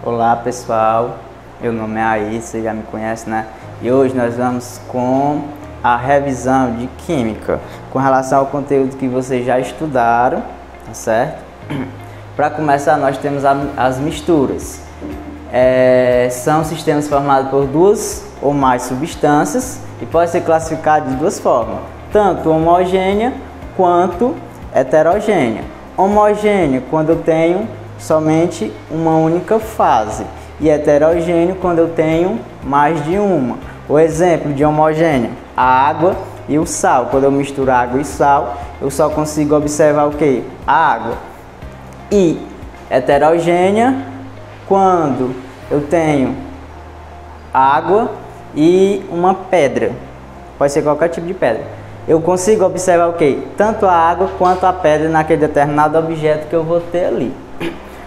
Olá pessoal, meu nome é Aís, você já me conhece, né? E hoje nós vamos com a revisão de Química com relação ao conteúdo que vocês já estudaram, tá certo? Para começar, nós temos as misturas. São sistemas formados por duas ou mais substâncias e pode ser classificado de duas formas, tanto homogênea quanto heterogênea. Homogênea quando eu tenho somente uma única fase e heterogêneo quando eu tenho mais de uma. O exemplo de homogênea, a água e o sal. Quando eu misturo água e sal, eu só consigo observar o que? A água. E heterogênea quando eu tenho água e uma pedra. Pode ser qualquer tipo de pedra. Eu consigo observar o que? Tanto a água quanto a pedra naquele determinado objeto que eu vou ter ali.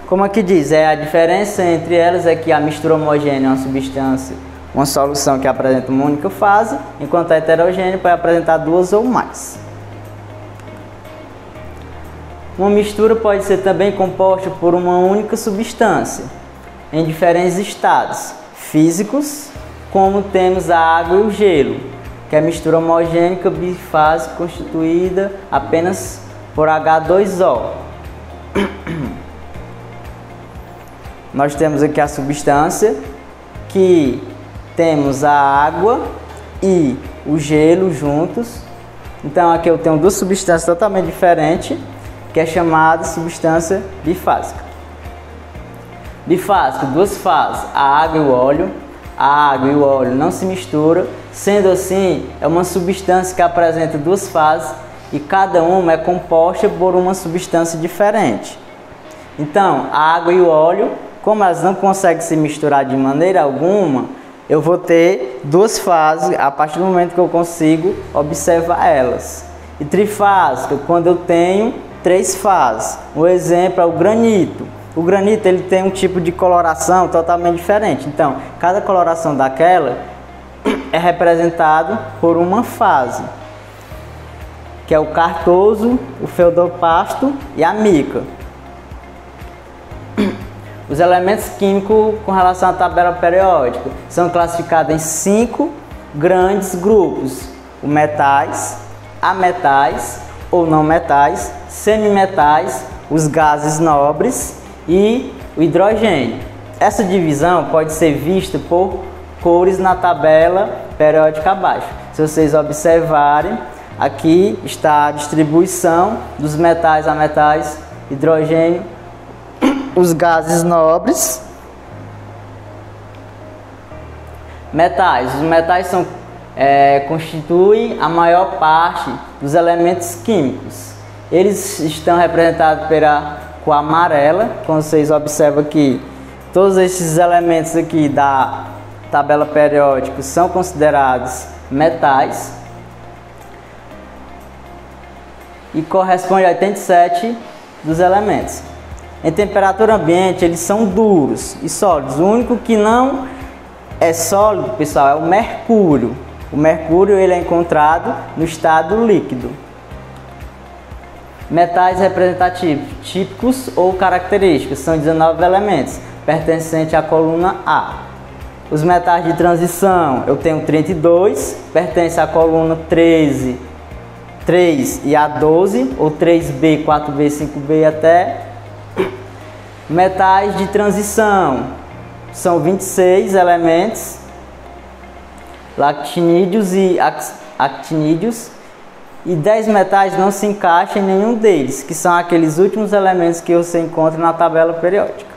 Como aqui diz, a diferença entre elas é que a mistura homogênea é uma substância, uma solução que apresenta uma única fase, enquanto a heterogênea pode apresentar duas ou mais. Uma mistura pode ser também composta por uma única substância, em diferentes estados físicos, como temos a água e o gelo, que é mistura homogênica bifásica constituída apenas por H2O. Nós temos aqui a substância que temos a água e o gelo juntos. Então aqui eu tenho duas substâncias totalmente diferentes, que é chamada substância bifásica. Bifásica, duas fases, a água e o óleo. A água e o óleo não se misturam, sendo assim, é uma substância que apresenta duas fases e cada uma é composta por uma substância diferente. Então, a água e o óleo, como elas não conseguem se misturar de maneira alguma, eu vou ter duas fases a partir do momento que eu consigo observar elas. E trifásica, quando eu tenho três fases. Um exemplo é o granito. O granito ele tem um tipo de coloração totalmente diferente. Então, cada coloração daquela é representado por uma fase, que é o cartoso, o feldopasto e a mica. Os elementos químicos com relação à tabela periódica são classificados em 5 grandes grupos: os metais, ametais ou não metais, semimetais, os gases nobres e o hidrogênio. Essa divisão pode ser vista por cores na tabela periódica abaixo. Se vocês observarem, aqui está a distribuição dos metais, ametais, hidrogênio, os gases nobres. Metais. Os metais constituem a maior parte dos elementos químicos. Eles estão representados pela cor amarela. Como vocês observam aqui, todos esses elementos aqui da tabela periódica são considerados metais e corresponde a 87 dos elementos. Em temperatura ambiente, eles são duros e sólidos. O único que não é sólido, pessoal, é o mercúrio. O mercúrio ele é encontrado no estado líquido. Metais representativos, típicos ou característicos, são 19 elementos, pertencentes à coluna A. Os metais de transição, eu tenho 32, pertence à coluna 13, 3 e a 12, ou 3B, 4B, 5B até. Metais de transição são 26 elementos, lactinídeos e actinídeos, e 10 metais não se encaixam em nenhum deles, que são aqueles últimos elementos que você encontra na tabela periódica.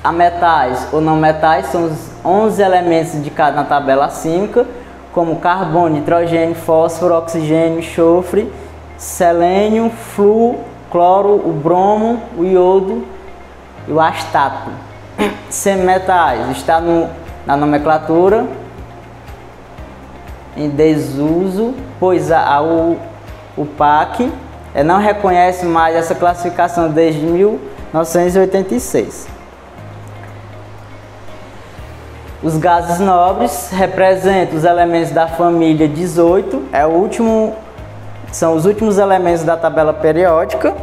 Ametais ou não metais são os 11 elementos indicados na tabela acima, como carbono, nitrogênio, fósforo, oxigênio, enxofre, selênio, flúor, cloro, o bromo, o iodo e o astato. Semimetais está na nomenclatura em desuso, pois o PAC não reconhece mais essa classificação desde 1986. Os gases nobres representam os elementos da família 18, são os últimos elementos da tabela periódica,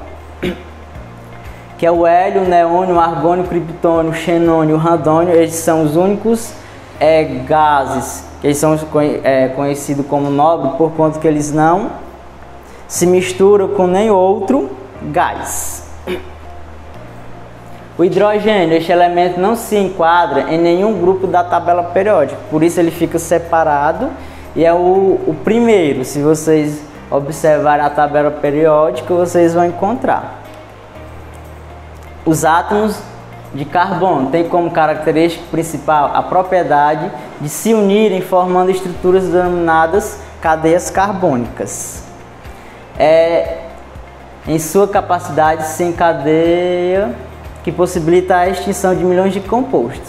que que é o hélio, o neônio, o argônio, o criptônio, o xenônio, o radônio. Esses são os únicos gases que eles são conhecidos como nobres por conta que eles não se misturam com nem outro gás. O hidrogênio, este elemento não se enquadra em nenhum grupo da tabela periódica, por isso ele fica separado e é o primeiro. Se vocês observarem a tabela periódica, vocês vão encontrar. Os átomos de carbono têm como característica principal a propriedade de se unirem formando estruturas denominadas cadeias carbônicas. Em sua capacidade sem cadeia que possibilita a extinção de milhões de compostos.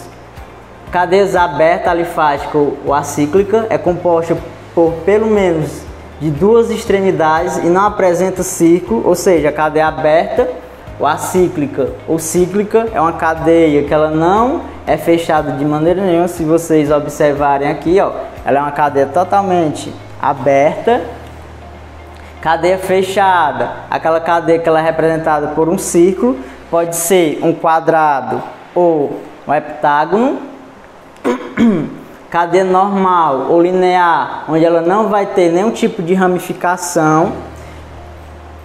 Cadeias aberta, alifática ou acíclica é composta por pelo menos de duas extremidades e não apresenta círculo, ou seja, a cadeia aberta ou acíclica ou cíclica é uma cadeia que ela não é fechada de maneira nenhuma. Se vocês observarem aqui, ó, ela é uma cadeia totalmente aberta. Cadeia fechada, aquela cadeia que ela é representada por um círculo, pode ser um quadrado ou um heptágono. Cadeia normal ou linear, onde ela não vai ter nenhum tipo de ramificação.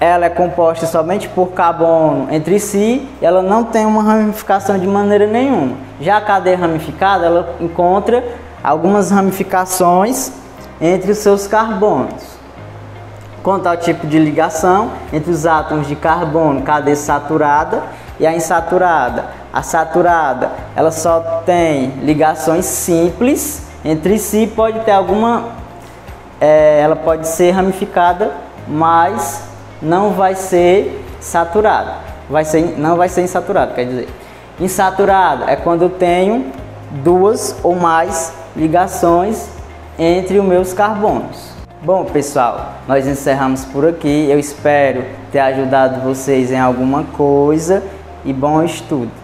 Ela é composta somente por carbono entre si, ela não tem uma ramificação de maneira nenhuma. Já a cadeia ramificada, ela encontra algumas ramificações entre os seus carbonos. Quanto ao tipo de ligação entre os átomos de carbono, cadeia saturada e a insaturada. A saturada, ela só tem ligações simples entre si, pode ter ela pode ser ramificada, mas não vai ser saturada. Não vai ser insaturada, quer dizer. Insaturada é quando eu tenho duas ou mais ligações entre os meus carbonos. Bom, pessoal, nós encerramos por aqui. Eu espero ter ajudado vocês em alguma coisa e bom estudo.